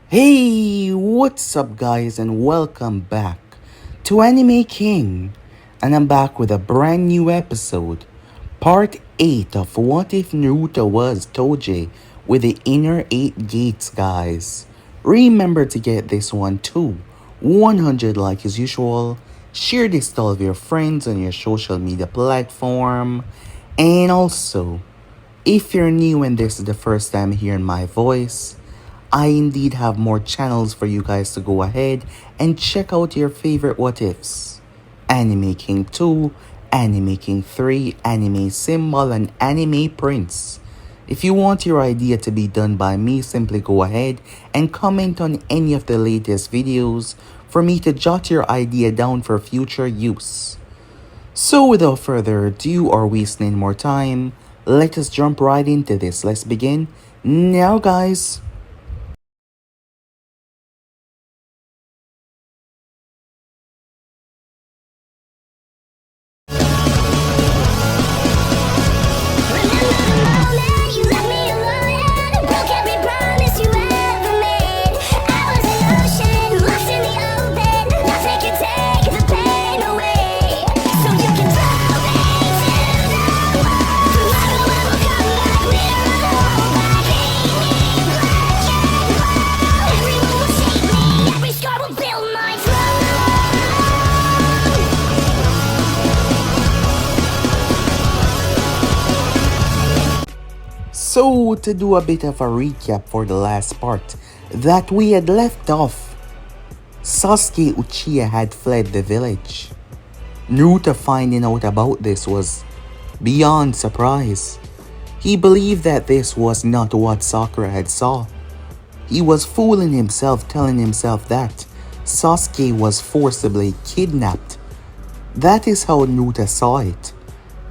Hey, what's up, guys, and welcome back to Anime King. And I'm back with a brand new episode, part 8 of What If Naruto Was Toji with the Inner 8 Gates, guys. Remember to get this one too. 100 like as usual. Share this to all of your friends on your social media platform. And also, if you're new and this is the first time hearing my voice, I indeed have more channels for you guys to go ahead and check out your favorite what ifs. Anime King 2, Anime King 3, Anime Symbol, and Anime Prince. If you want your idea to be done by me, simply go ahead and comment on any of the latest videos for me to jot your idea down for future use. So without further ado or wasting any more time, let us jump right into this. Let's begin now, guys. So, to do a bit of a recap for the last part that we had left off, Sasuke Uchiha had fled the village. Naruto finding out about this was beyond surprise. He believed that this was not what Sakura had saw. He was fooling himself, telling himself that Sasuke was forcibly kidnapped. That is how Naruto saw it.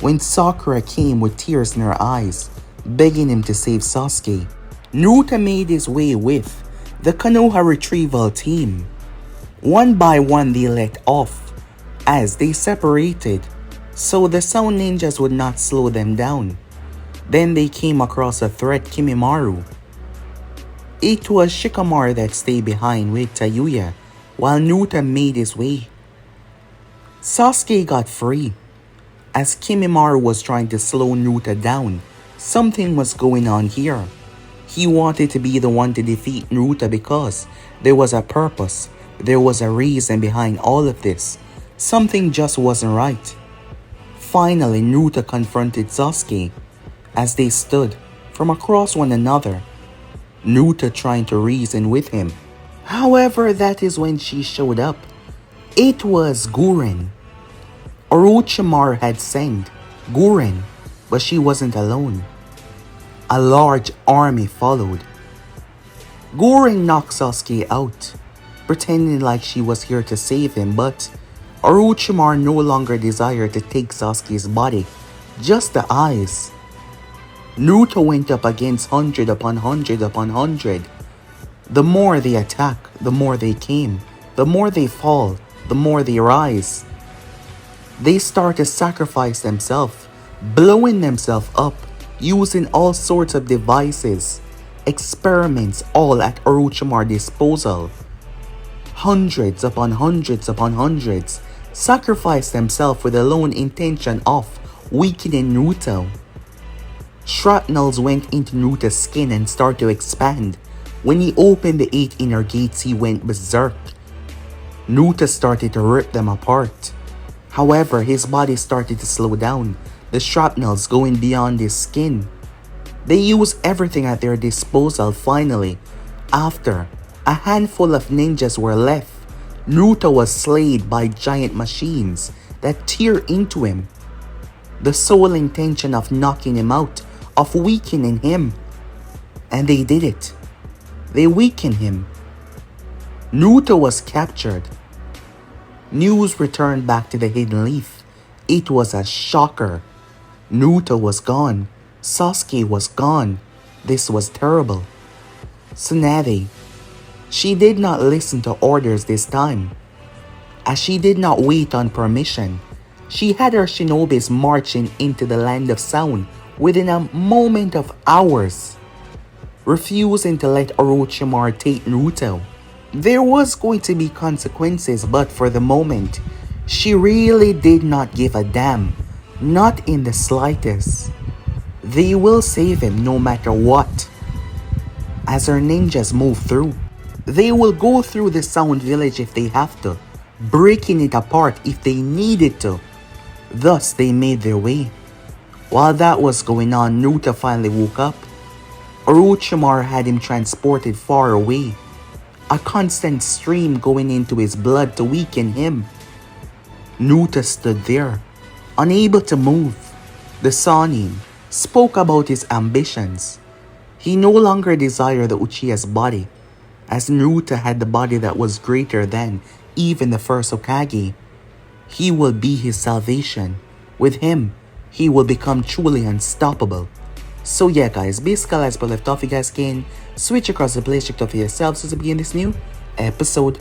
When Sakura came with tears in her eyes, begging him to save Sasuke, Naruto made his way with the Konoha retrieval team. One by one they let off as they separated, so the sound ninjas would not slow them down. Then they came across a threat, Kimimaro. It was Shikamaru that stayed behind with Tayuya while Naruto made his way. Sasuke got free. As Kimimaro was trying to slow Naruto down, something was going on here. He wanted to be the one to defeat Naruto because there was a purpose, there was a reason behind all of this. Something just wasn't right. Finally, Naruto confronted Sasuke as they stood from across one another, Naruto trying to reason with him. However, that is when she showed up. It was Gurren. Orochimaru had sent Gurren, but she wasn't alone. A large army followed. Gurren knocked Sasuke out, pretending like she was here to save him, but Orochimaru no longer desired to take Sasuke's body, just the eyes. Naruto went up against hundred upon hundred upon hundred. The more they attack, the more they came. The more they fall, the more they rise. They start to sacrifice themselves, blowing themselves up, using all sorts of devices, experiments, all at Orochimaru's disposal. Hundreds upon hundreds upon hundreds sacrifice themselves with the lone intention of weakening Naruto. Shrapnels went into Naruto's skin and started to expand. When he opened the 8 inner gates, he went berserk. Naruto started to rip them apart. However, his body started to slow down, the shrapnels going beyond his skin. They used everything at their disposal. Finally, after a handful of ninjas were left, Naruto was slayed by giant machines that tear into him. The sole intention of knocking him out, of weakening him. And they did it. They weakened him. Naruto was captured. News returned back to the Hidden Leaf. It was a shocker. Naruto was gone. Sasuke was gone. This was terrible. Tsunade. She did not listen to orders this time. As she did not wait on permission, she had her shinobis marching into the land of sound within a moment of hours. refusing to let Orochimaru take Naruto. There was going to be consequences, but for the moment, she really did not give a damn, not in the slightest. They will save him no matter what. As her ninjas move through, they will go through the Sound Village if they have to, breaking it apart if they needed to. Thus, they made their way. While that was going on, Naruto finally woke up. Orochimaru had him transported far away, a constant stream going into his blood to weaken him. Naruto stood there, unable to move. The Sannin spoke about his ambitions. He no longer desired the Uchiha's body, as Naruto had the body that was greater than even the first Hokage. He will be his salvation. With him, he will become truly unstoppable. So yeah guys, basically as per left off, you guys can switch across the place, check it out for yourselves as we begin this new episode.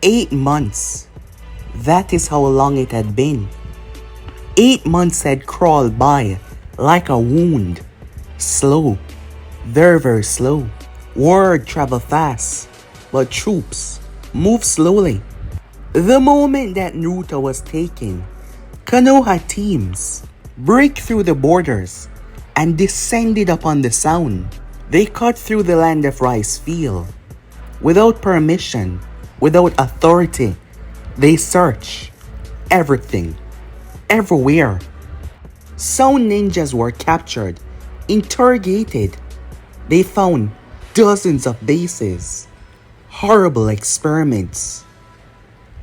8 months. That is how long it had been. 8 months had crawled by like a wound. Slow. Very, very slow. Word travel fast, but troops move slowly. The moment that Naruto was taken, Konoha teams break through the borders and descended upon the Sound. They cut through the land of rice field. Without permission, without authority, they search everything, everywhere. Sound ninjas were captured, interrogated. They found dozens of bases, horrible experiments.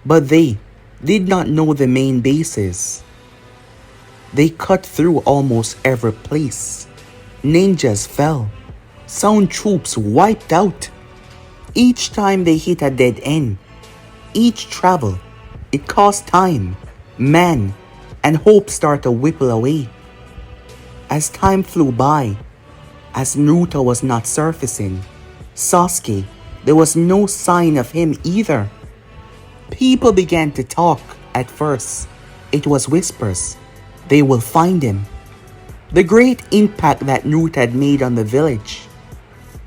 But they did not know the main bases. They cut through almost every place. Ninjas fell. Sound troops wiped out. Each time they hit a dead end. Each travel, it cost time, man, and hope started to whipple away. As time flew by, as Naruto was not surfacing, Sasuke, there was no sign of him either. People began to talk at first. It was whispers. They will find him. The great impact that Naruto had made on the village.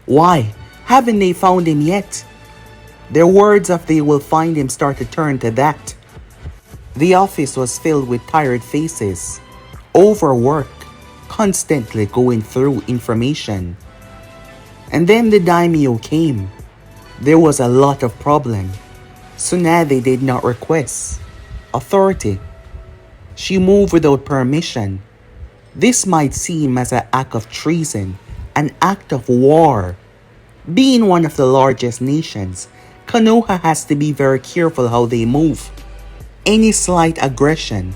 Why haven't they found him yet? Their words of they will find him start to turn to that. The office was filled with tired faces, overworked, constantly going through information. And then the daimyo came. There was a lot of problem. Tsunade did not request authority. She moved without permission. This might seem as an act of treason, an act of war. Being one of the largest nations, Konoha has to be very careful how they move. Any slight aggression,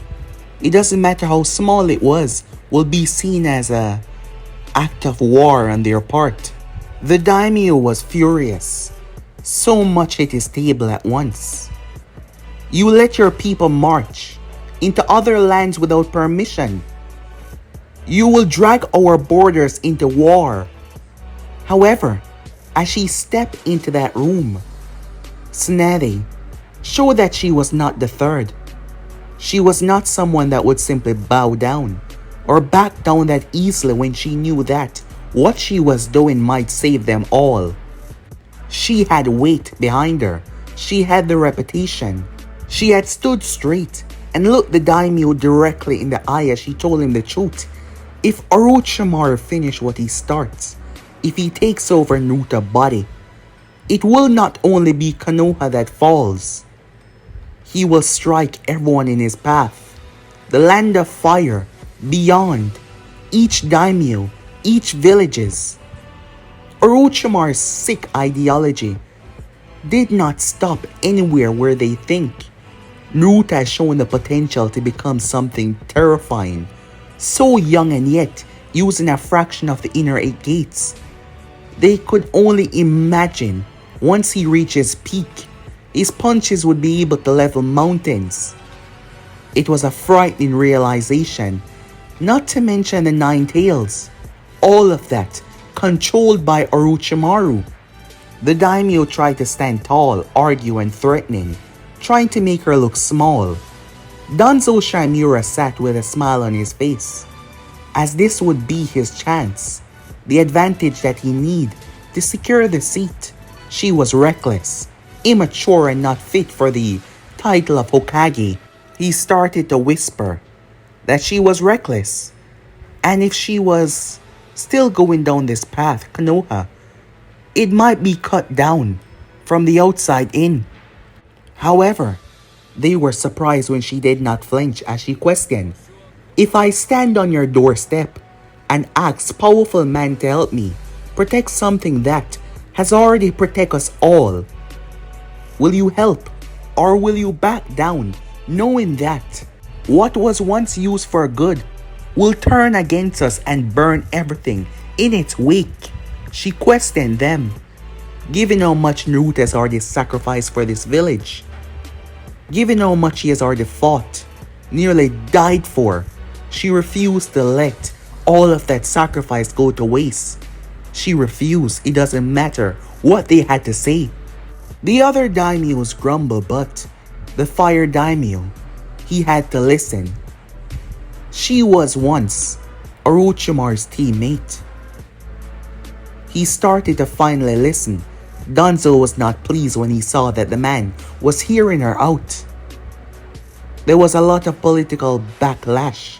it doesn't matter how small it was, will be seen as an act of war on their part. The daimyo was furious. So much hit his table at once. You let your people march into other lands without permission. You will drag our borders into war. However, as she stepped into that room, Tsunade showed that she was not deterred. She was not someone that would simply bow down or back down that easily when she knew that what she was doing might save them all. She had weight behind her. She had the reputation. She had stood straight and looked the daimyo directly in the eye as she told him the truth. If Orochimaru finishes what he starts, if he takes over Naruto's body, it will not only be Konoha that falls. He will strike everyone in his path. The land of fire, beyond, each daimyo, each villages. Orochimaru's sick ideology did not stop anywhere where they think. Naruto has shown the potential to become something terrifying. So young and yet using a fraction of the inner 8 gates. They could only imagine once he reaches peak, his punches would be able to level mountains. It was a frightening realization, not to mention the 9 tails. All of that controlled by Orochimaru. The daimyo tried to stand tall, argue and threatening, trying to make her look small. Danzo Shimura sat with a smile on his face, as this would be his chance. the advantage that he need to secure the seat. She was reckless, immature and not fit for the title of Hokage. He started to whisper that she was reckless, and if she was still going down this path, Konoha, it might be cut down from the outside in. However, they were surprised when she did not flinch as she questioned, "If I stand on your doorstep and ask powerful man to help me protect something that has already protect us all, will you help or will you back down knowing that what was once used for good will turn against us and burn everything in its wake?" She questioned them, given how much Naruto has already sacrificed for this village, given how much he has already fought, nearly died for. She refused to let all of that sacrifice go to waste. She refused. It doesn't matter what they had to say. The other daimyos grumbled, but the fire daimyo, he had to listen. She was once Orochimaru's teammate. He started to finally listen. Danzo was not pleased when he saw that the man was hearing her out. There was a lot of political backlash,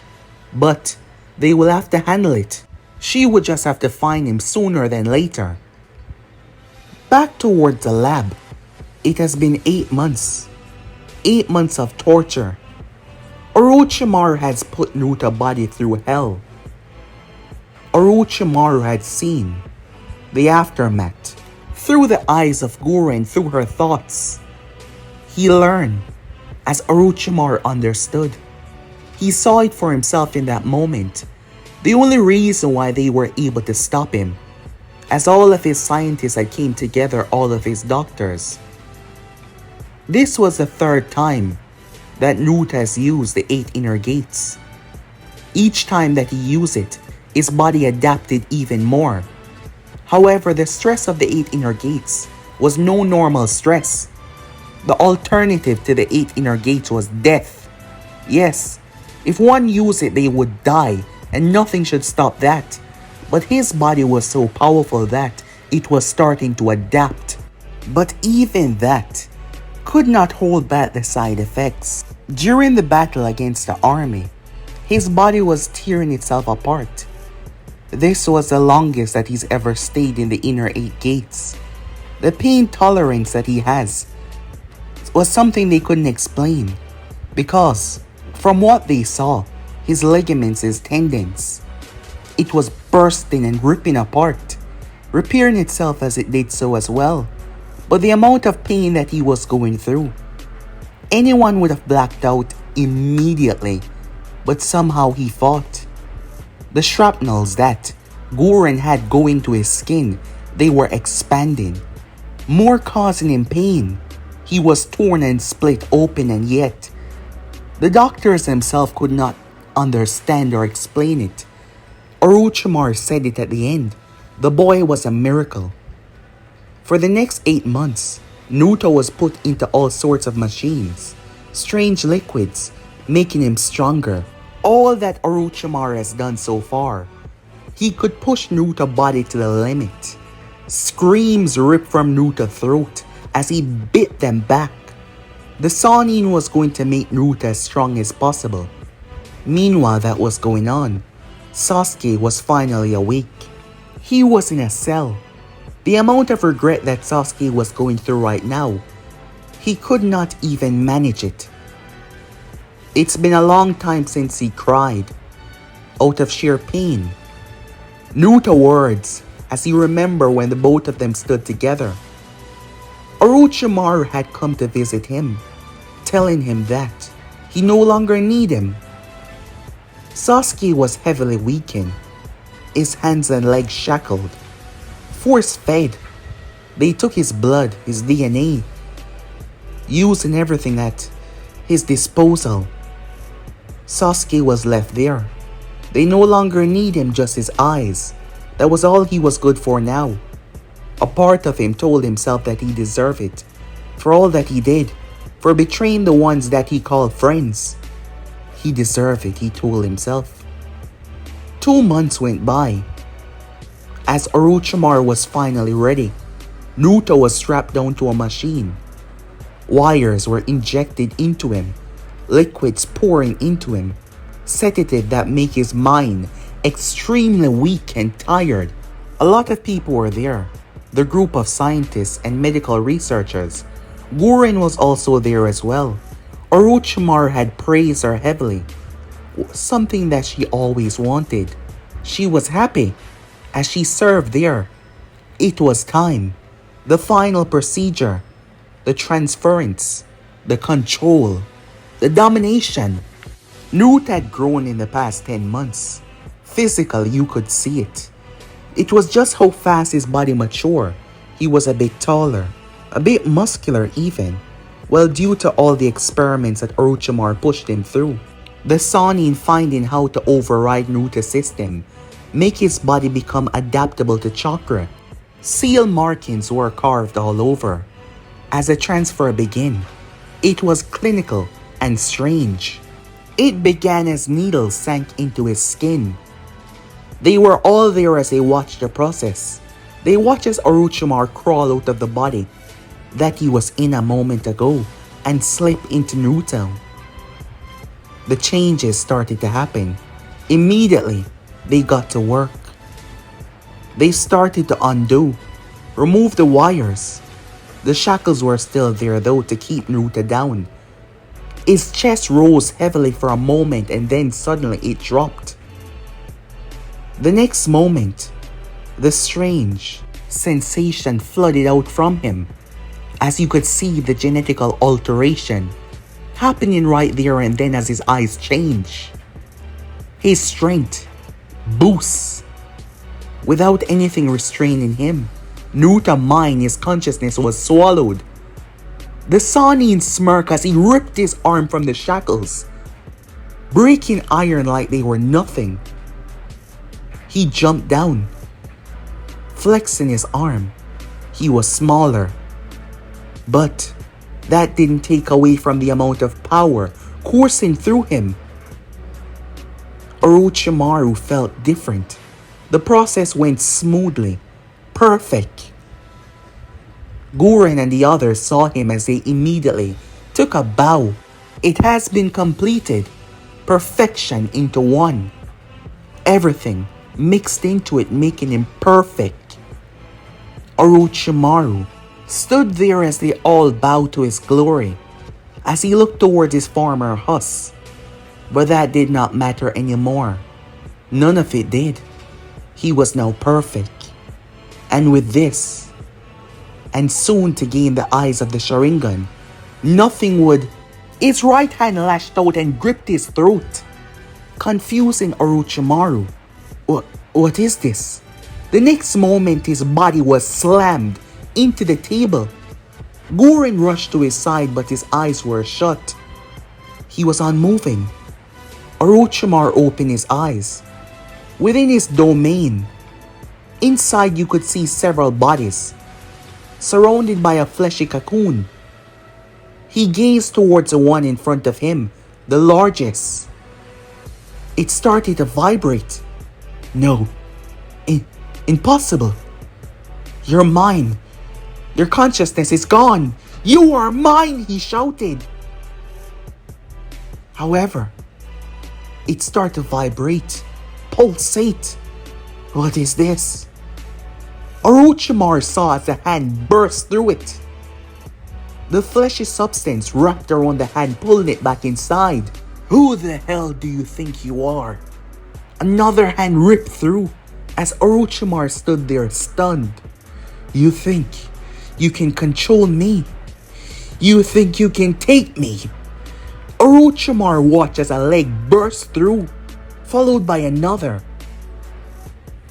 but they will have to handle it. She would just have to find him sooner than later. Back towards the lab. It has been 8 months. 8 months of torture. Orochimaru has put Naruto's body through hell. Orochimaru had seen the aftermath through the eyes of Guren, through her thoughts. He learned as Orochimaru understood. He saw it for himself in that moment. The only reason why they were able to stop him, as all of his scientists had came together, all of his doctors. This was the 3rd time that Naruto has used the 8 inner gates. Each time that he used it, his body adapted even more. However, the stress of the 8 inner gates was no normal stress. The alternative to the 8 inner gates was death. Yes, if one used it, they would die, and nothing should stop that. But his body was so powerful that it was starting to adapt. But even that could not hold back the side effects. During the battle against the army, his body was tearing itself apart. This was the longest that he's ever stayed in the inner 8 gates. The pain tolerance that he has was something they couldn't explain, because from what they saw, his ligaments, his tendons, it was bursting and ripping apart, repairing itself as it did so as well. But the amount of pain that he was going through, anyone would have blacked out immediately, but somehow he fought. The shrapnels that Guren had going to his skin, they were expanding, more causing him pain. He was torn and split open, and yet the doctors themselves could not understand or explain it. Orochimaru said it at the end. The boy was a miracle. For the next 8 months, Naruto was put into all sorts of machines, strange liquids, making him stronger. All that Orochimaru has done so far, he could push Naruto's body to the limit. Screams ripped from Naruto's throat as he bit them back. The Sannin was going to make Naruto as strong as possible. Meanwhile, that was going on. Sasuke was finally awake. He was in a cell. The amount of regret that Sasuke was going through right now, he could not even manage it. It's been a long time since he cried, out of sheer pain. Naruto words as he remembered when the both of them stood together. Orochimaru had come to visit him, telling him that he no longer needed him. Sasuke was heavily weakened, his hands and legs shackled, force-fed. They took his blood, his DNA, using everything at his disposal. Sasuke was left there. They no longer need him, just his eyes. That was all he was good for now. A part of him told himself that he deserved it, for all that he did, for betraying the ones that he called friends. He deserved it, he told himself. 2 months went by. As Orochimaru was finally ready, Naruto was strapped down to a machine. Wires were injected into him, liquids pouring into him, sedative that make his mind extremely weak and tired. A lot of people were there, the group of scientists and medical researchers. Guren was also there as well. Orochimaru had praised her heavily, something that she always wanted. She was happy as she served there. It was time. The final procedure, the transference, the control, the domination. Naruto had grown in the past 10 months. Physically, you could see it. It was just how fast his body matured. He was a bit taller, a bit muscular even, well due to all the experiments that Orochimaru pushed him through. The Sannin finding how to override Naruto's system, make his body become adaptable to chakra. Seal markings were carved all over. As the transfer began, it was clinical and strange. It began as needles sank into his skin. They were all there as they watched the process. They watched as Orochimaru crawl out of the body that he was in a moment ago and slip into Naruto. The changes started to happen. Immediately, they got to work. They started to undo, remove the wires. The shackles were still there though to keep Naruto down. His chest rose heavily for a moment and then suddenly it dropped. The next moment, the strange sensation flooded out from him as you could see the genetical alteration happening right there and then as his eyes change. His strength boosts without anything restraining him. Naruto's mind, his consciousness was swallowed. The Sannin smirked as he ripped his arm from the shackles, breaking iron like they were nothing. He jumped down, flexing his arm. He was smaller, but that didn't take away from the amount of power coursing through him. Orochimaru felt different. The process went smoothly, perfect. Guren and the others saw him as they immediately took a bow. It has been completed. Perfection into one. Everything mixed into it, making him perfect. Orochimaru stood there as they all bowed to his glory, as he looked towards his former hus. But that did not matter anymore. None of it did. He was now perfect. And with this, and soon to gain the eyes of the Sharingan, nothing would. His right hand lashed out and gripped his throat, confusing Orochimaru. What is this? The next moment his body was slammed into the table. Guren rushed to his side but his eyes were shut. He was unmoving. Orochimaru opened his eyes. Within his domain, inside you could see several bodies, surrounded by a fleshy cocoon. He gazed towards the one in front of him, the largest. It started to vibrate. No, impossible. You're mine. Your consciousness is gone. You are mine, he shouted. However, it started to vibrate, pulsate. What is this? Orochimaru saw as the hand burst through it. The fleshy substance wrapped around the hand, pulling it back inside. Who the hell do you think you are? Another hand ripped through as Orochimaru stood there stunned. You think you can control me? You think you can take me? Orochimaru watched as a leg burst through, followed by another.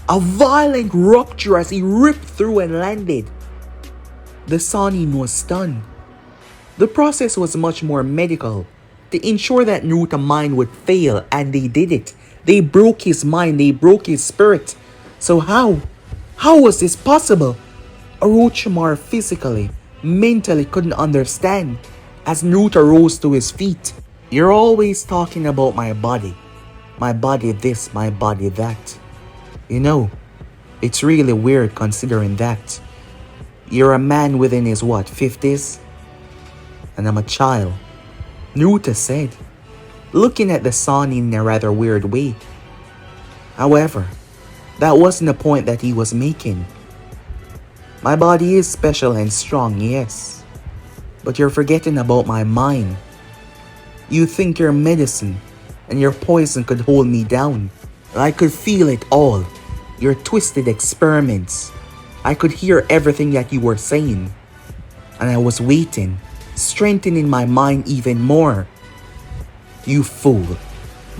A violent rupture as he ripped through and landed. The Sannin was stunned. The process was much more medical to ensure that Naruto's mind would fail, and they did it. They broke his mind, they broke his spirit. So how? How was this possible? Orochimaru physically, mentally couldn't understand as Naruto rose to his feet. You're always talking about my body this, my body that. You know, It's really weird considering that you're a man within his 50s? And I'm a child, Naruto said, looking at the Sanin in a rather weird way. However, that wasn't the point that he was making. My body is special and strong, yes, but you're forgetting about my mind. You think your medicine and your poison could hold me down. I could feel it all, your twisted experiments. I could hear everything that you were saying, and I was waiting, strengthening my mind even more. You fool.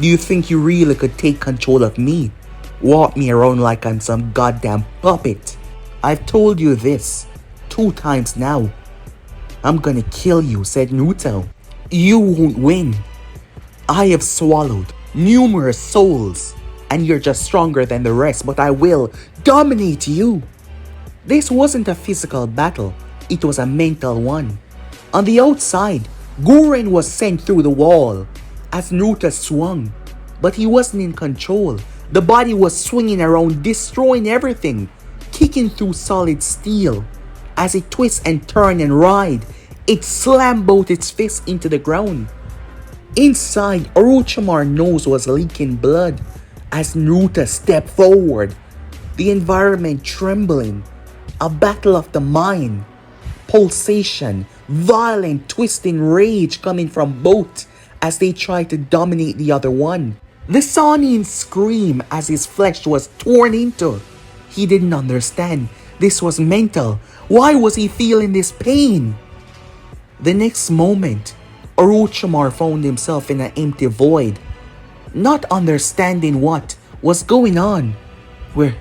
Do you think you really could take control of me? Walk me around like I'm some goddamn puppet. I've told you this 2 times now. I'm gonna kill you, said Naruto. You won't win. I have swallowed numerous souls, and you're just stronger than the rest, but I will dominate you. This wasn't a physical battle, it was a mental one. On the outside, Gurren was sent through the wall as Naruto swung, but he wasn't in control. The body was swinging around, destroying everything, kicking through solid steel. As it twists and turns and rides, it slammed both its fists into the ground. Inside, Orochimaru's nose was leaking blood as Naruto stepped forward, the environment trembling. A battle of the mind. Pulsation, violent, twisting rage coming from both as they tried to dominate the other one. The Sannin screamed as his flesh was torn into. He didn't understand. This was mental. Why was he feeling this pain? The next moment, Orochimaru found himself in an empty void, not understanding what was going on. Where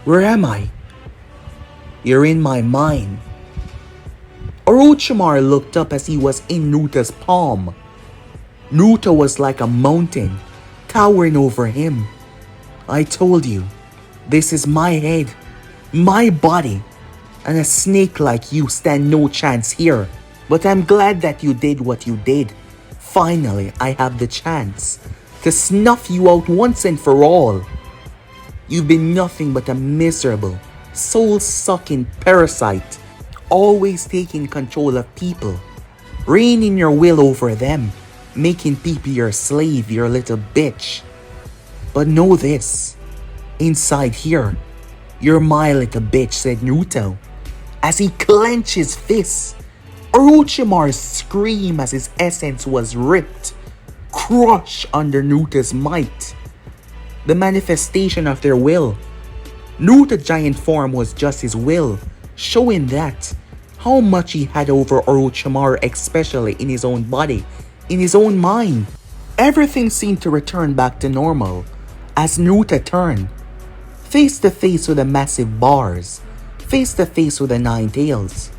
am I? You're in my mind. Orochimaru looked up as he was in Naruto's palm. Naruto was like a mountain, towering over him. I told you, this is my head, my body, and a snake like you stand no chance here. But I'm glad that you did what you did. Finally, I have the chance to snuff you out once and for all. You've been nothing but a miserable, soul-sucking parasite, always taking control of people, reigning your will over them, making people your slave, your little bitch. But know this, inside here, you're my little bitch, said Naruto, as he clenched his fists. Orochimaru screamed as his essence was ripped, crushed under Naruto's might. The manifestation of their will. Naruto's giant form was just his will, showing that how much he had over Orochimaru, especially in his own body, in his own mind. Everything seemed to return back to normal as Naruto turned, face to face with the massive bars, face to face with the 9 tails.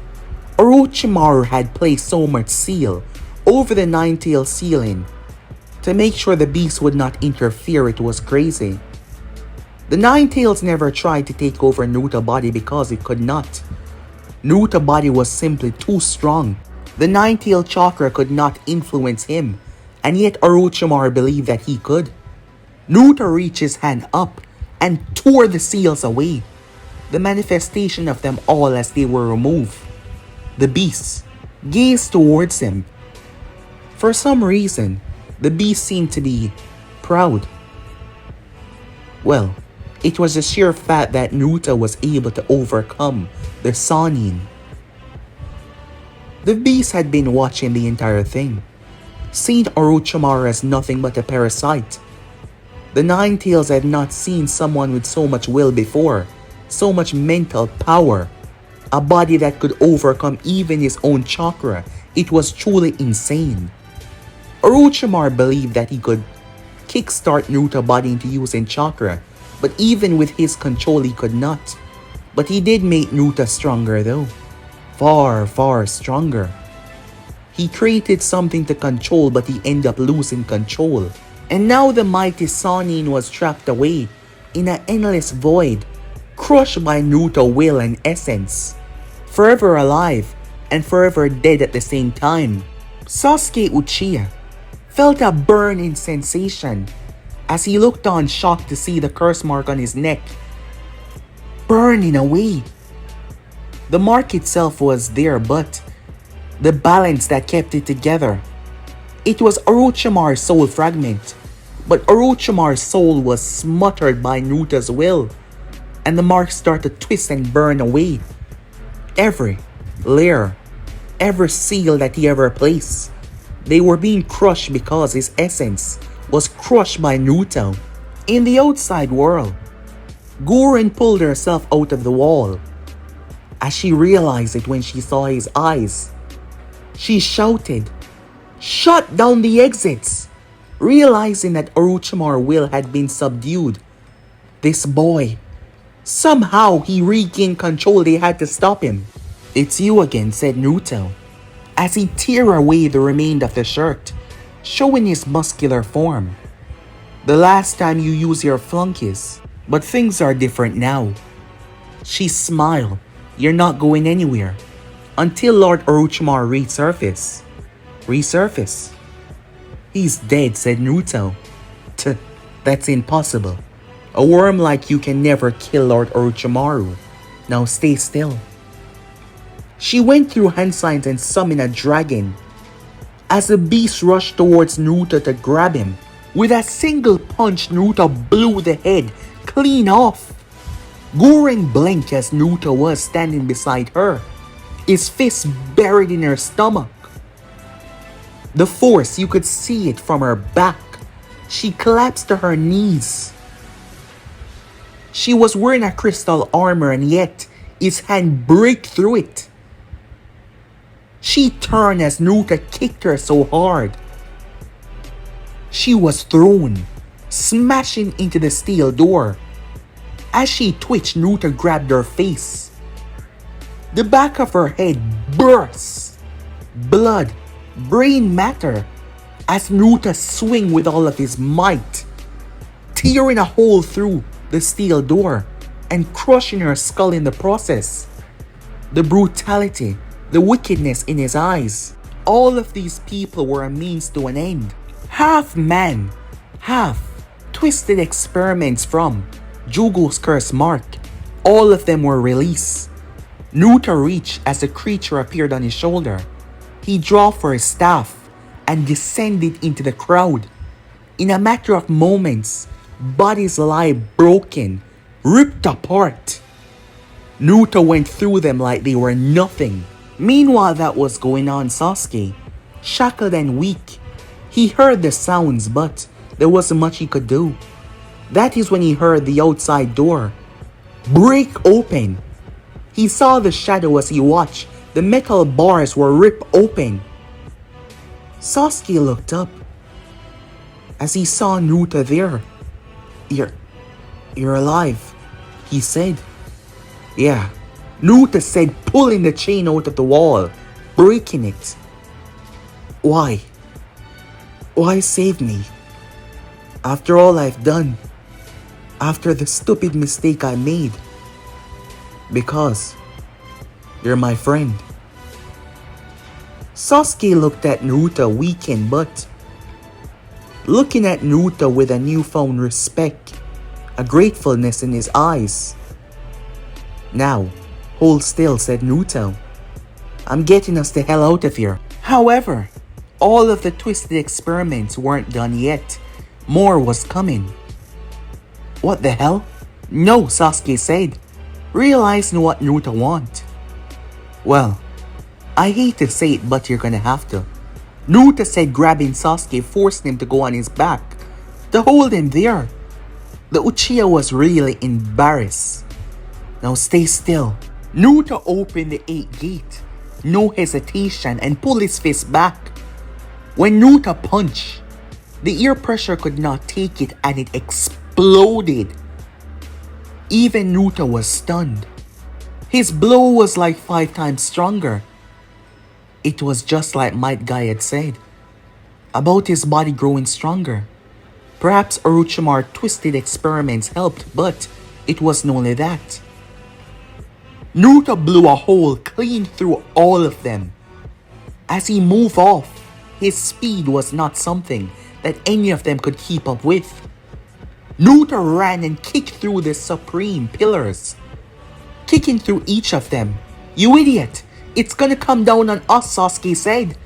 Orochimaru had placed so much seal over the 9-tail ceiling to make sure the beast would not interfere. It was crazy. The 9 tails never tried to take over Naruto's body because it could not. Naruto's body was simply too strong. The 9-tail chakra could not influence him, and yet Orochimaru believed that he could. Naruto reached his hand up and tore the seals away, the manifestation of them all as they were removed. The beast gazed towards him. For some reason, the beast seemed to be proud. Well, it was the sheer fact that Naruto was able to overcome the Sannin. The beast had been watching the entire thing, seeing Orochimaru as nothing but a parasite. The 9 tails had not seen someone with so much will before, so much mental power. A body that could overcome even his own chakra. It was truly insane. Orochimaru believed that he could kickstart Naruto's body into using chakra, but even with his control he could not. But he did make Naruto stronger though. Far, far stronger. He created something to control, but he ended up losing control. And now the mighty Sannin was trapped away in an endless void, crushed by Naruto's will and essence. Forever alive and forever dead at the same time. Sasuke Uchiha felt a burning sensation as he looked on, shocked to see the curse mark on his neck. burning away. The mark itself was there, but the balance that kept it together. It was Orochimaru's soul fragment, but Orochimaru's soul was smothered by Naruta's will, and the mark started to twist and burn away. Every layer, every seal that he ever placed, they were being crushed because his essence was crushed by Naruto. In the outside world, Gurren pulled herself out of the wall. As she realized it when she saw his eyes, she shouted, "Shut down the exits!" Realizing that Orochimaru's will had been subdued. This boy, somehow he regained control. They had to stop him. "It's you again," said Naruto, as he tear away the remainder of the shirt, showing his muscular form. "The last time you used your flunkies, but things are different now." She smiled. "You're not going anywhere until Lord Orochimaru resurface." "Resurface?" "He's dead," said Naruto. That's impossible. A worm like you can never kill Lord Orochimaru. Now stay still." She went through hand signs and summoned a dragon. As the beast rushed towards Naruto to grab him, with a single punch Naruto blew the head clean off. Gurren blinked as Naruto was standing beside her, his fist buried in her stomach. The force, you could see it from her back. She collapsed to her knees. She was wearing a crystal armor, and yet his hand broke through it. She turned as Naruto kicked her so hard. She was thrown, smashing into the steel door. As she twitched, Naruto grabbed her face. The back of her head burst. Blood, brain matter, as Naruto swung with all of his might, tearing a hole through the steel door and crushing her skull in the process. The brutality, the wickedness in his eyes. All of these people were a means to an end. Half man, half twisted experiments from Jugo's curse mark. All of them were released. Naruto reached as the creature appeared on his shoulder. He drew for his staff and descended into the crowd. In a matter of moments, bodies lie broken, ripped apart. Naruto went through them like they were nothing. Meanwhile that was going on, Sasuke, shackled and weak. He heard the sounds, but there wasn't much he could do. That is when he heard the outside door break open. He saw the shadow as he watched. The metal bars were ripped open. Sasuke looked up as he saw Naruto there. You're alive," he said. "Yeah," Naruto said, pulling the chain out of the wall, breaking it. Why? Why save me? After all I've done. After the stupid mistake I made. Because you're my friend." Sasuke looked at Naruto weakened, but looking at Naruto with a newfound respect, a gratefulness in his eyes. "Now, hold still," said Naruto. "I'm getting us the hell out of here." However, all of the twisted experiments weren't done yet. More was coming. "What the hell?" "No," Sasuke said, realizing what Naruto want. "Well, I hate to say it, but you're gonna have to," Naruto said, grabbing Sasuke, forcing him to go on his back, to hold him there. The Uchiha was really embarrassed. "Now stay still." Naruto opened the 8th gate, no hesitation, and pulled his fist back. When Naruto punched, the air pressure could not take it and it exploded. Even Naruto was stunned. His blow was like 5 times stronger. It was just like Might Guy had said, about his body growing stronger. Perhaps Orochimaru's twisted experiments helped, but it wasn't only that. Naruto blew a hole clean through all of them. As he moved off, his speed was not something that any of them could keep up with. Naruto ran and kicked through the supreme pillars. kicking through each of them. You idiot! It's gonna come down on us, Sasuke said.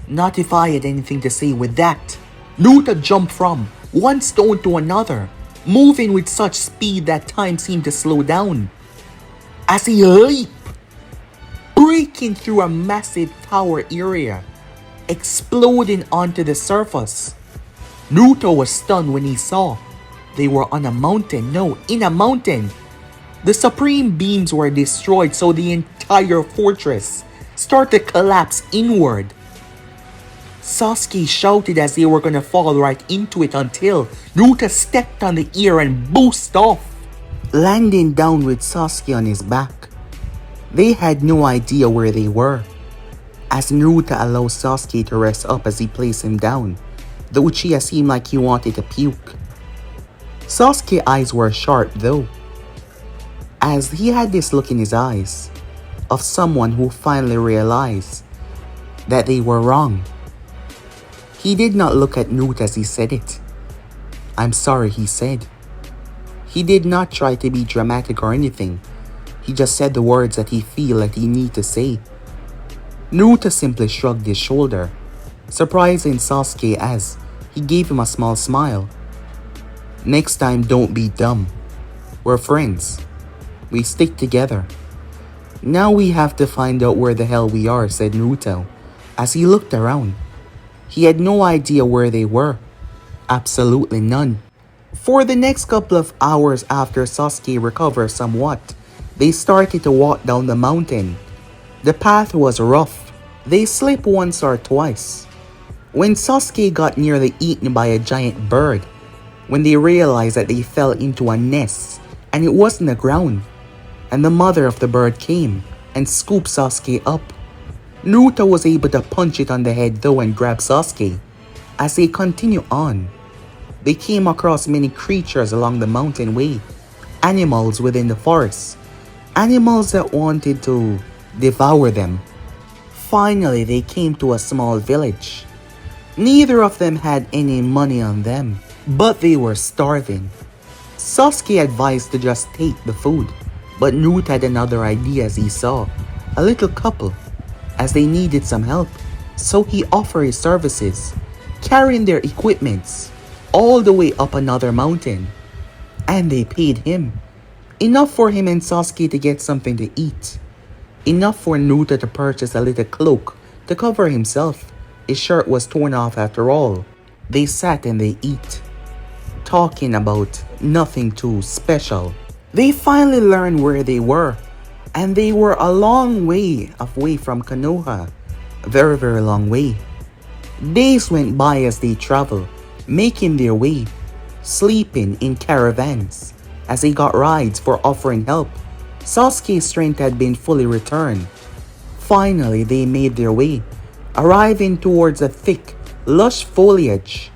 Not if I had anything to say with that. Naruto jumped from one stone to another, moving with such speed that time seemed to slow down. As he leaped, breaking through a massive tower area, exploding onto the surface. Naruto was stunned when he saw they were on a mountain. No, in a mountain. The supreme beams were destroyed, so the entire fortress started to collapse inward. Sasuke shouted as they were gonna fall right into it until Naruto stepped on the air and boosted off, landing down with Sasuke on his back. They had no idea where they were. As Naruto allowed Sasuke to rest up as he placed him down, the Uchiha seemed like he wanted to puke. Sasuke's eyes were sharp though, as he had this look in his eyes of someone who finally realized that they were wrong. He did not look at Naruto as he said it. "I'm sorry," he said. He did not try to be dramatic or anything. He just said the words that he feel that he need to say. Naruto simply shrugged his shoulder, surprising Sasuke as he gave him a small smile. "Next time, don't be dumb. We're friends. We stick together. Now we have to find out where the hell we are," said Naruto as he looked around. He had no idea where they were. Absolutely none. For the next couple of hours after Sasuke recovered somewhat, they started to walk down the mountain. The path was rough. They slipped once or twice. When Sasuke got nearly eaten by a giant bird, when they realized that they fell into a nest and it wasn't the ground, and the mother of the bird came and scooped Sasuke up. Naruto was able to punch it on the head though and grab Sasuke. As they continued on, they came across many creatures along the mountain way, animals within the forest, animals that wanted to devour them. Finally, they came to a small village. Neither of them had any money on them, but they were starving. Sasuke advised to just take the food, but Naruto had another idea as he saw a little couple as they needed some help, so he offered his services, carrying their equipments all the way up another mountain. And they paid him enough for him and Sasuke to get something to eat, enough for Naruto to purchase a little cloak to cover himself. His shirt was torn off after all. They sat and they eat, talking about nothing too special. They finally learned where they were, and they were a long way away from Konoha. A very, very long way. Days went by as they traveled, making their way, sleeping in caravans as they got rides for offering help. Sasuke's strength had been fully returned. Finally, they made their way, arriving towards a thick, lush foliage.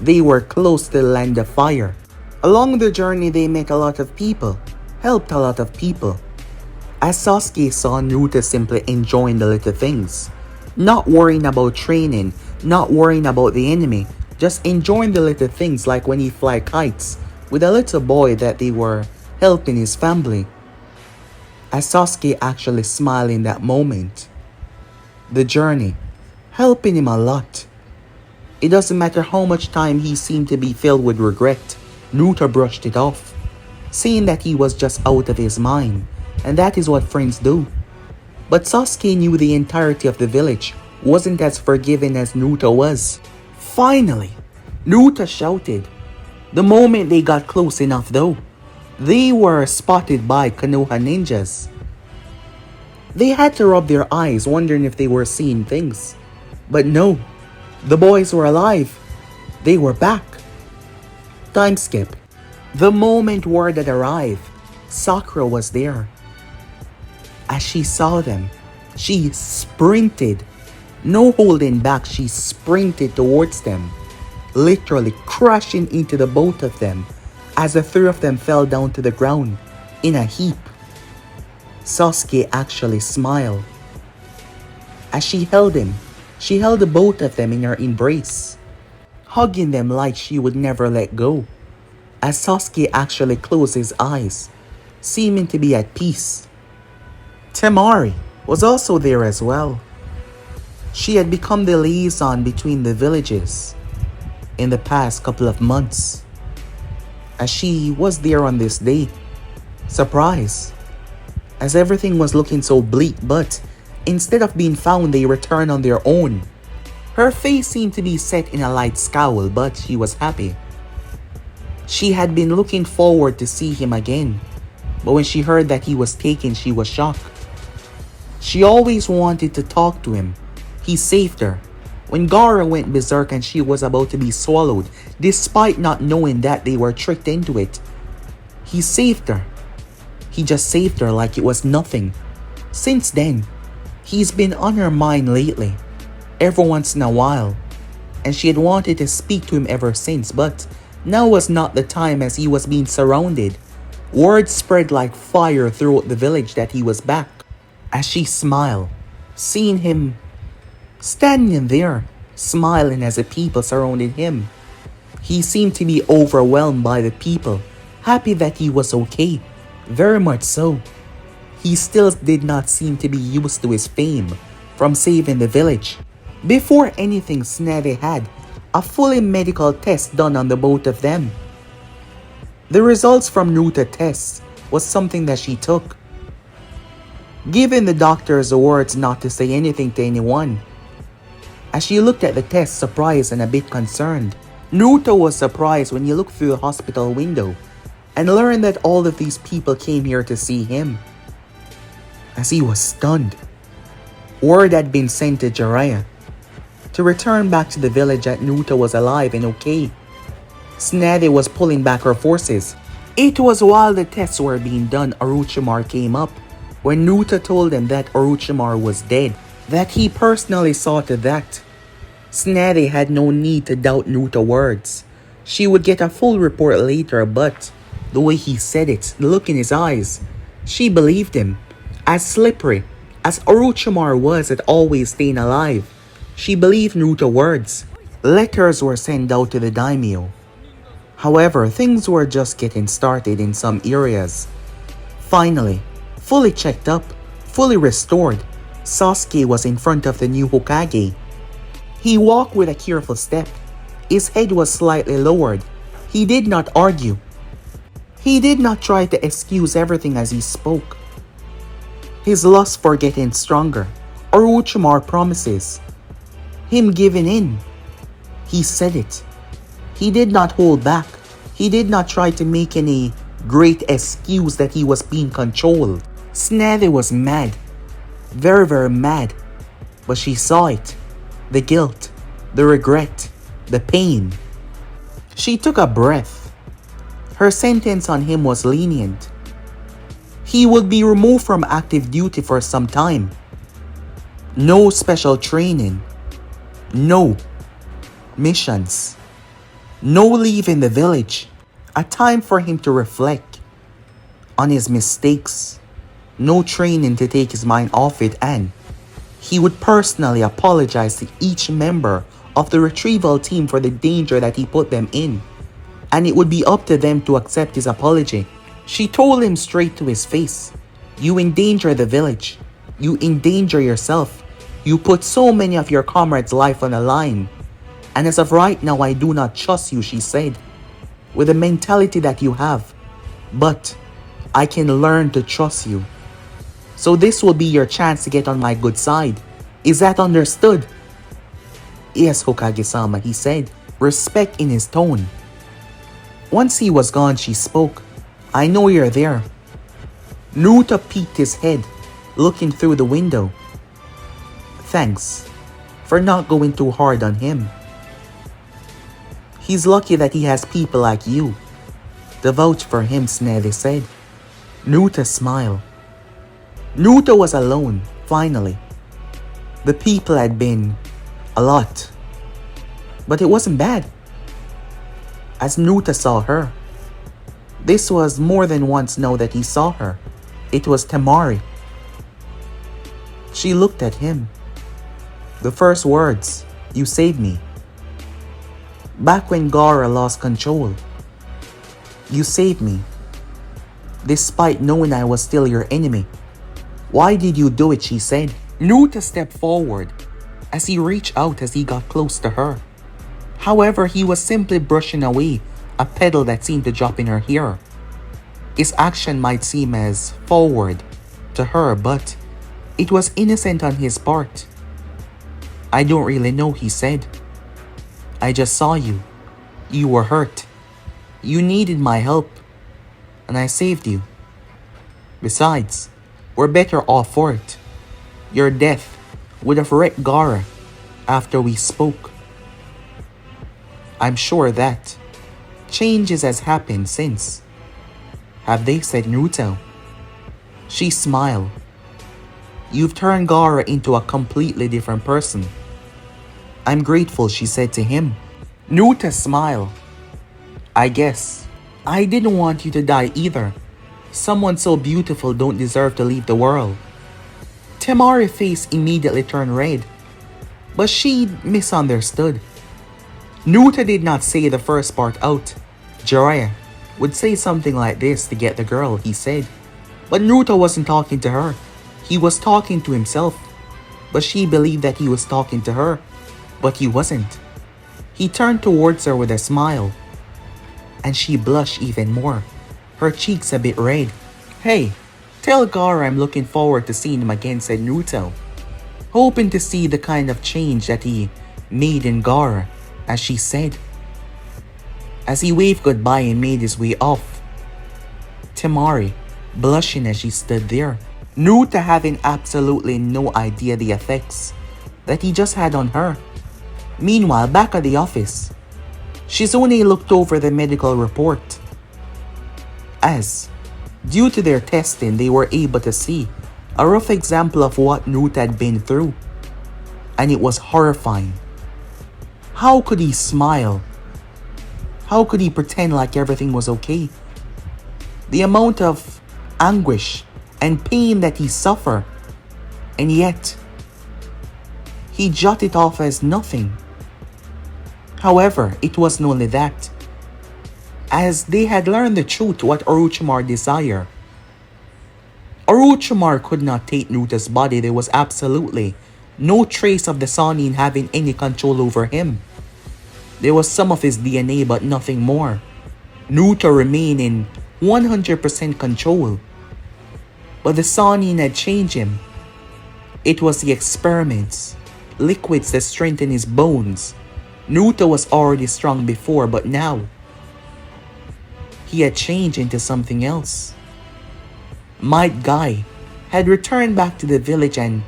They were close to the land of fire. Along the journey, they met a lot of people, helped a lot of people. As Sasuke saw Naruto simply enjoying the little things, not worrying about training, not worrying about the enemy, just enjoying the little things like when he fly kites with a little boy that they were helping his family. As Sasuke actually smiled in that moment, the journey helping him a lot. It doesn't matter how much time he seemed to be filled with regret, Naruto brushed it off, saying that he was just out of his mind, and that is what friends do. But Sasuke knew the entirety of the village wasn't as forgiving as Naruto was. Finally, Naruto shouted. The moment they got close enough though, they were spotted by Konoha ninjas. They had to rub their eyes wondering if they were seeing things. But no, the boys were alive. They were back. Time skip. The moment word had arrived, Sakura was there. As she saw them, she sprinted. No holding back, she sprinted towards them, literally crashing into the both of them as the three of them fell down to the ground in a heap. Sasuke actually smiled. As she held him, she held the both of them in her embrace, hugging them like she would never let go. As Sasuke actually closed his eyes, seeming to be at peace. Temari was also there as well. She had become the liaison between the villages in the past couple of months, as she was there on this day. Surprise, as everything was looking so bleak, but instead of being found, they returned on their own. Her face seemed to be set in a light scowl, but she was happy. She had been looking forward to see him again, but when she heard that he was taken, she was shocked. She always wanted to talk to him. He saved her. When Gaara went berserk and she was about to be swallowed, despite not knowing that they were tricked into it, he saved her. He just saved her like it was nothing. Since then, he's been on her mind lately, every once in a while, and she had wanted to speak to him ever since, but now was not the time as he was being surrounded. Word spread like fire throughout the village that he was back. As she smiled, seeing him standing there, smiling as the people surrounded him. He seemed to be overwhelmed by the people, happy that he was okay, very much so. He still did not seem to be used to his fame from saving the village. Before anything, Snade had a fully medical test done on the both of them. The results from Naruto tests was something that she took, giving the doctors the words not to say anything to anyone. As she looked at the test, surprised and a bit concerned, Naruto was surprised when he looked through the hospital window and learned that all of these people came here to see him. As he was stunned, word had been sent to Jiraiya to return back to the village that Naruto was alive and okay. Snade was pulling back her forces. It was while the tests were being done Orochimaru came up. When Naruto told him that Orochimaru was dead, that he personally saw to that. Snade had no need to doubt Naruto's words. She would get a full report later, but the way he said it, the look in his eyes, she believed him. As slippery as Orochimaru was at always staying alive, she believed Naruto's words. Letters were sent out to the daimyo. However, things were just getting started in some areas. Finally, fully checked up, fully restored, Sasuke was in front of the new Hokage. He walked with a careful step. His head was slightly lowered. He did not argue. He did not try to excuse everything as he spoke. His lust for getting stronger, Orochimaru promises, him giving in. He said it. He did not hold back. He did not try to make any great excuse that he was being controlled. Snade was mad. Very, very mad. But she saw it. The guilt, the regret, the pain. She took a breath. Her sentence on him was lenient. He would be removed from active duty for some time. No special training. No missions. No leave in the village. A time for him to reflect on his mistakes. No training to take his mind off it, and he would personally apologize to each member of the retrieval team for the danger that he put them in. And it would be up to them to accept his apology. She told him straight to his face, "You endanger the village. You endanger yourself. You put so many of your comrades' life on the line. And as of right now, I do not trust you," she said, "with the mentality that you have. But I can learn to trust you. So this will be your chance to get on my good side. Is that understood?" "Yes, Hokage-sama," he said, respect in his tone. Once he was gone, she spoke, "I know you're there." Naruto peeked his head, looking through the window. "Thanks for not going too hard on him. He's lucky that he has people like you to vouch for him," Snade said. Naruto smiled. Naruto was alone, finally. The people had been a lot, but it wasn't bad. As Naruto saw her, this was more than once now that he saw her. It was Temari. She looked at him. The first words, "You saved me." Back when Gaara lost control. "You saved me. despite knowing I was still your enemy. Why did you do it, she said. Naruto stepped forward as he reached out as he got close to her. However, he was simply brushing away a petal that seemed to drop in her hair. His action might seem as forward to her, but it was innocent on his part. I don't really know, he said. I just saw you. You were hurt. You needed my help, and I saved you. Besides, we're better off for it. Your death would have wrecked Gaara after we spoke. I'm sure that changes has happened since. Have they, said Naruto. She smiled. You've turned Gaara into a completely different person. I'm grateful, she said to him. Naruto smiled. I guess. I didn't want you to die either. Someone so beautiful don't deserve to leave the world. Temari's face immediately turned red, but she misunderstood. Naruto did not say the first part out. Jiraiya would say something like this to get the girl, he said. But Naruto wasn't talking to her. He was talking to himself. But she believed that he was talking to her. But he wasn't. He turned towards her with a smile. And she blushed even more, her cheeks a bit red. Hey, tell Gaara I'm looking forward to seeing him again, said Naruto, hoping to see the kind of change that he made in Gaara, as she said. As he waved goodbye and made his way off, Temari blushing as she stood there, Naruto having absolutely no idea the effects that he just had on her. Meanwhile, back at the office, Shizune looked over the medical report. As, due to their testing, they were able to see a rough example of what Naruto had been through. And it was horrifying. How could he smile? How could he pretend like everything was okay? The amount of anguish and pain that he suffered, and yet he jot it off as nothing. However, it wasn't only that. As they had learned the truth what Orochimaru desired. Orochimaru could not take Naruto's body. There was absolutely no trace of the Sannin having any control over him. There was some of his DNA but nothing more. Naruto remained in 100% control. But the Sannin had changed him. It was the experiments, liquids that strengthened his bones. Naruto was already strong before, but now he had changed into something else. Might Guy had returned back to the village and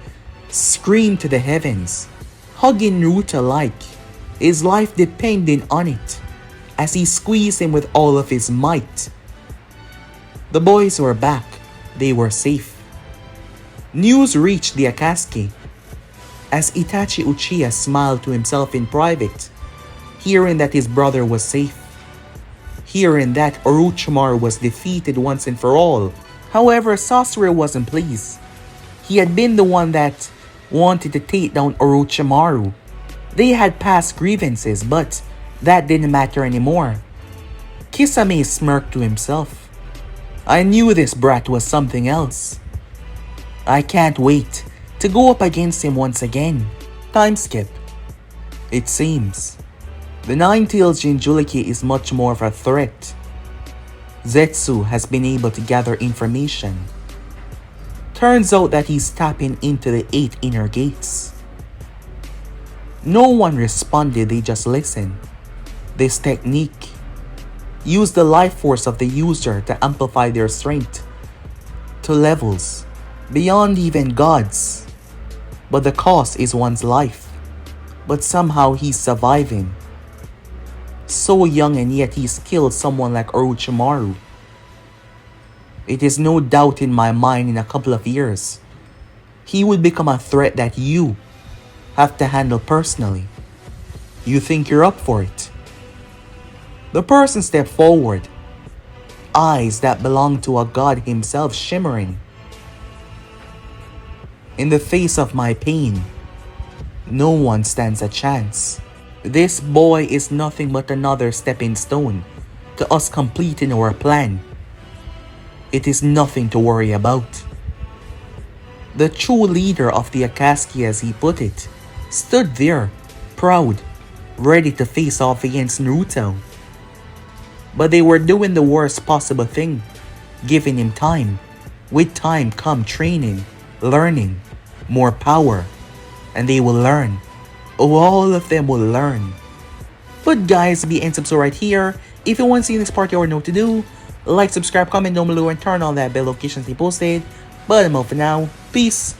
screamed to the heavens, hugging Naruto like his life depended on it, as he squeezed him with all of his might. The boys were back. They were safe. News reached the Akatsuki as Itachi Uchiha smiled to himself in private, hearing that his brother was safe. Hearing that Orochimaru was defeated once and for all. However, Sasori wasn't pleased. He had been the one that wanted to take down Orochimaru. They had past grievances, but that didn't matter anymore. Kisame smirked to himself. I knew this brat was something else. I can't wait to go up against him once again. Time skip. It seems the Nine-Tailed Jinchuriki is much more of a threat. Zetsu has been able to gather information. Turns out that he's tapping into the 8 inner gates. No one responded, they just listened. This technique used the life force of the user to amplify their strength to levels beyond even gods. But the cost is one's life. But somehow he's surviving. So young and yet he's killed someone like Orochimaru. It is no doubt in my mind in a couple of years, he would become a threat that you have to handle personally. You think you're up for it? The person stepped forward, eyes that belonged to a god himself shimmering. In the face of my pain, no one stands a chance. This boy is nothing but another stepping stone to us completing our plan. It is nothing to worry about. The true leader of the Akatsuki, as he put it, stood there, proud, ready to face off against Naruto. But they were doing the worst possible thing, giving him time. With time come training, learning, more power, and they will learn. Oh, all of them will learn. But guys, be and subscribe right here. If you want to see this part, you already know what to do. Like, subscribe, comment down below, and turn on that bell notification to be posted. But I'm out for now. Peace.